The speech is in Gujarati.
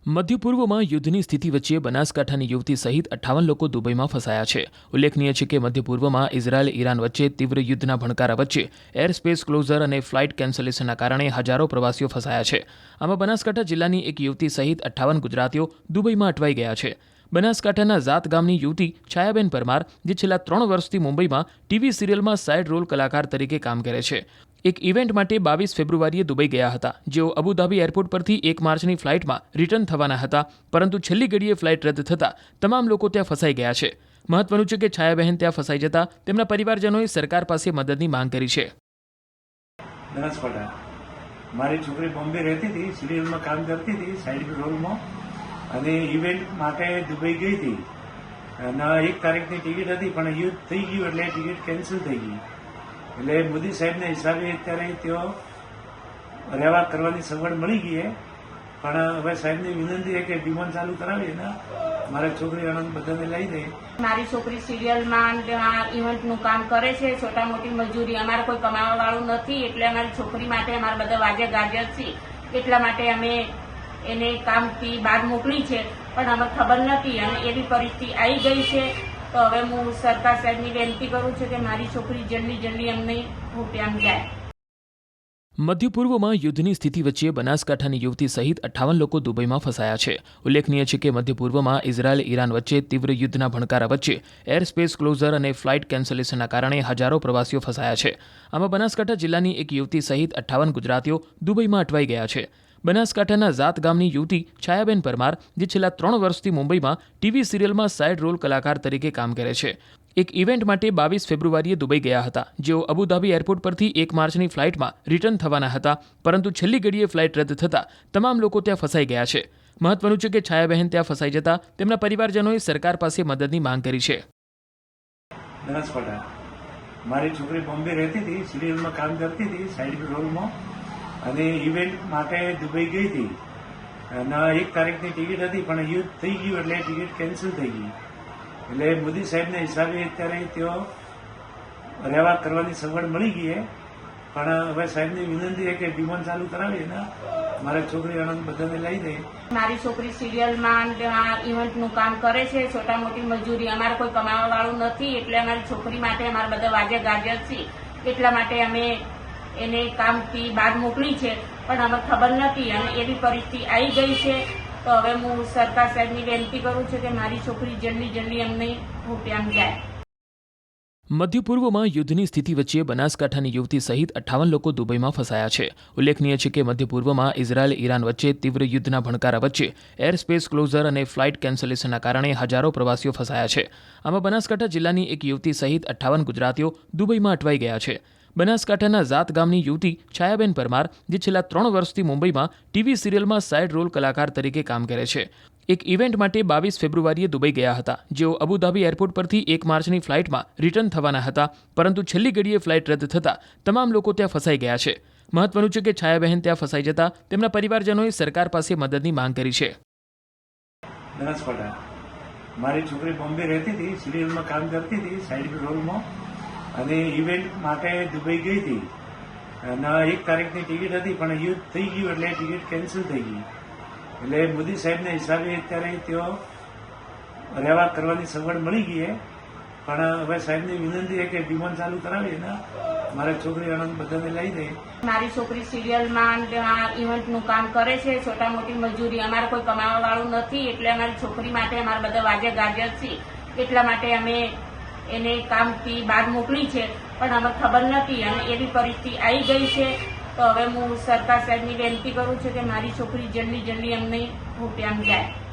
મધ્ય પૂર્વમાં યુદ્ધની સ્થિતિ વચ્ચે બનાસકાંઠાની યુવતી સહિત 58 લોકો દુબઈમાં ફસાયા છે। ઉલ્લેખનીય છે કે મધ્ય પૂર્વમાં ઇઝરાયલ ઈરાન વચ્ચે તીવ્ર યુદ્ધના ભણકારા વચ્ચે એર સ્પેસ ક્લોઝર અને ફ્લાઇટ કેન્સલેશનના કારણે હજારો પ્રવાસીઓ ફસાયા છે। આમાં બનાસકાંઠા જિલ્લાની એક યુવતી સહિત 58 ગુજરાતીઓ દુબઈમાં અટવાઈ ગયા છે। બનાસકાંઠાના ઝાત ગામની યુવતી છાયાબેન પરમાર, જે છેલ્લા 3 વર્ષથી મુંબઈમાં ટીવી સિરિયલમાં સાઇડ રોલ કલાકાર તરીકે કામ કરે છે, એક ઇવેન્ટ માટે 22 ફેબ્રુઆરીએ દુબઈ ગયા હતા। જેઓ અબુધાબી એરપોર્ટ પરથી 1 માર્ચની ફ્લાઇટમાં રિટર્ન થવાના હતા, પરંતુ છેલ્લી ઘડીએ ફ્લાઇટ રદ થતાં તમામ લોકો ત્યાં ફસાઈ ગયા છે। મહત્વનું છે કે છાયાબહેન ત્યાં ફસાઈ જતા તેમના પરિવારજનોએ સરકાર પાસે મદદની માંગ કરી છે। બનાસકાંઠા મારી છોકરી બોમ્બે રહેતી હતી, સિરિયલમાં કામ કરતી હતી સાઇડ રોલમાં, અને ઇવેન્ટ માટે દુબઈ ગઈ હતી અને 1 તારીખની ટિકિટ હતી, પણ યુદ્ધ થઈ ગયું એટલે ટિકિટ કેન્સલ થઈ ગઈ। એટલે મોદી સાહેબના હિસાબે અત્યારે તેઓ રહેવા કરવાની સગવડ મળી ગઈ છે, પણ હવે સાહેબની વિનંતી છે કે વિમાન ચાલુ કરાવી ને મારા છોકરી આનંદ બધાને લઈ દે। મારી છોકરી સિરિયલમાં ઇવેન્ટનું કામ કરે છે, છોટા મોટી મજૂરી, અમારે કોઈ કમાવા વાળું નથી, એટલે અમારી છોકરી માટે અમારા બધા વાજે ગાજર છે, એટલા માટે અમે એને કામથી બહાર મોકલી છે, પણ અમને ખબર નથી અને એવી પરિસ્થિતિ આવી ગઈ છે। તો હવે હું સરકાર સાહેબની વિનંતી કરું છું કે મારી છોકરી જલ્દી અમને રૂપિયામાં જાય। મધ્ય પૂર્વમાં યુદ્ધની સ્થિતિ વચ્ચે બનાસકાંઠાની યુવતી સહિત 58 લોકો દુબઈમાં ફસાયા છે। ઉલ્લેખનીય છે કે મધ્ય પૂર્વમાં ઇઝરાયલ ઈરાન વચ્ચે તીવ્ર યુદ્ધના ભણકારા વચ્ચે એર સ્પેસ ક્લોઝર અને ફ્લાઇટ કેન્સલેશનના કારણે હજારો પ્રવાસીઓ ફસાયા છે। આમાં બનાસકાંઠા જિલ્લાની એક યુવતી સહિત 58 ગુજરાતીઓ દુબઈમાં અટવાઈ ગયા છે। બનાસકાંઠાના ઝાત ગામની યુવતી છાયાબેન પરમાર, જે છેલ્લા 3 વર્ષથી મુંબઈમાં ટીવી સિરિયલમાં સાઇડ રોલ કલાકાર તરીકે કામ કરે છે, એક ઇવેન્ટ માટે 22 ફેબ્રુઆરીએ દુબઈ ગયા હતા। જેઓ અબુધાબી એરપોર્ટ પરથી 1 માર્ચની ફ્લાઇટમાં રિટર્ન થવાના હતા, પરંતુ છેલ્લી ઘડીએ ફ્લાઇટ રદ થતાં તમામ લોકો ત્યાં ફસાઈ ગયા છે। મહત્વનું છે કે છાયાબહેન ત્યાં ફસાઈ જતા તેમના પરિવારજનોએ સરકાર પાસે મદદની માંગ કરી છે। બનાસકાંઠા મારી છોકરી બોમ્બે રહેતી હતી, સિરિયલમાં કામ કરતી હતી સાઇડ રોલમાં, અને ઇવેન્ટ માટે દુબઈ ગઈ હતી અને 1 તારીખની ટિકિટ હતી, પણ યુદ્ધ થઈ ગયું એટલે ટિકિટ કેન્સલ થઈ ગઈ। એટલે મોદી સાહેબના હિસાબે અત્યારે તેઓ રહેવા કરવાની સગવડ મળી ગઈ છે, પણ હવે સાહેબની વિનંતી છે કે વિમાન ચાલુ કરાવી ને મારા છોકરી આનંદ બધાને લઈ દે। મારી છોકરી સિરિયલમાં ઇવેન્ટનું કામ કરે છે, છોટા મોટી મજૂરી, અમારે કોઈ કમાવા વાળું નથી, એટલે અમારી છોકરી માટે અમારા બધા વાજે ગાજર છે, એટલા માટે અમે એને કામથી બહાર મોકલી છે, પણ અમને ખબર નથી અને એવી પરિસ્થિતિ આવી ગઈ છે। તો હવે હું સરકાર સાહેબની વિનંતી કરું છું કે મારી છોકરી જલ્દી અમને રૂપિયામાં જાય। મધ્ય પૂર્વમાં યુદ્ધની સ્થિતિ વચ્ચે બનાસકાંઠાની યુવતી સહિત 58 લોકો દુબઈમાં ફસાયા છે। ઉલ્લેખનીય છે કે મધ્ય પૂર્વમાં ઇઝરાયલ ઈરાન વચ્ચે તીવ્ર યુદ્ધના ભણકારા વચ્ચે એર સ્પેસ ક્લોઝર અને ફ્લાઇટ કેન્સલેશનના કારણે હજારો પ્રવાસીઓ ફસાયા છે। આમાં બનાસકાંઠા જિલ્લાની એક યુવતી સહિત 58 ગુજરાતીઓ દુબઈમાં અટવાઈ ગયા છે। બનાસકાંઠાના ઝાત ગામની યુવતી છાયાબેન પરમાર, જે છેલ્લા 3 વર્ષથી મુંબઈમાં ટીવી સિરિયલમાં સાઇડ રોલ કલાકાર તરીકે કામ કરે છે, એક ઇવેન્ટ માટે 22 ફેબ્રુઆરીએ દુબઈ ગયા હતા। જેઓ અબુધાબી એરપોર્ટ પરથી 1 માર્ચની ફ્લાઇટમાં રિટર્ન થવાના હતા, પરંતુ છેલ્લી ઘડીએ ફ્લાઇટ રદ થતાં તમામ લોકો ત્યાં ફસાઈ ગયા છે। મહત્વનું છે કે છાયાબહેન ત્યાં ફસાઈ જતા તેમના પરિવારજનોએ સરકાર પાસે મદદની માંગ કરી છે। બનાસકાંઠા મારી છોકરી બોમ્બે રહેતી હતી, સિરિયલમાં કામ કરતી હતી સાઇડ રોલમાં, અને ઇવેન્ટ માટે દુબઈ ગઈ હતી અને 1 તારીખની ટિકિટ હતી, પણ યુદ્ધ થઈ ગયું એટલે ટિકિટ કેન્સલ થઈ ગઈ। એટલે મોદી સાહેબના હિસાબે અત્યારે તેઓ રહેવા કરવાની સગવડ મળી ગઈ છે, પણ હવે સાહેબની વિનંતી છે કે વિમાન ચાલુ કરાવી ને મારા છોકરી આનંદ બધાને લઈ દે। મારી છોકરી સિરિયલમાં ઇવેન્ટનું કામ કરે છે, છોટા મોટી મજૂરી, અમારે કોઈ કમાવા વાળું નથી, એટલે અમારી છોકરી માટે અમારા બધા વાજે ગાજર છે, એટલા માટે અમે એને કામથી બહાર મોકલી છે, પણ અમને ખબર નથી અને એવી પરિસ્થિતિ આવી ગઈ છે। તો હવે હું સરકાર સાહેબની વિનંતી કરું છું કે મારી છોકરી જલ્દી અમને રૂપિયામાં જાય।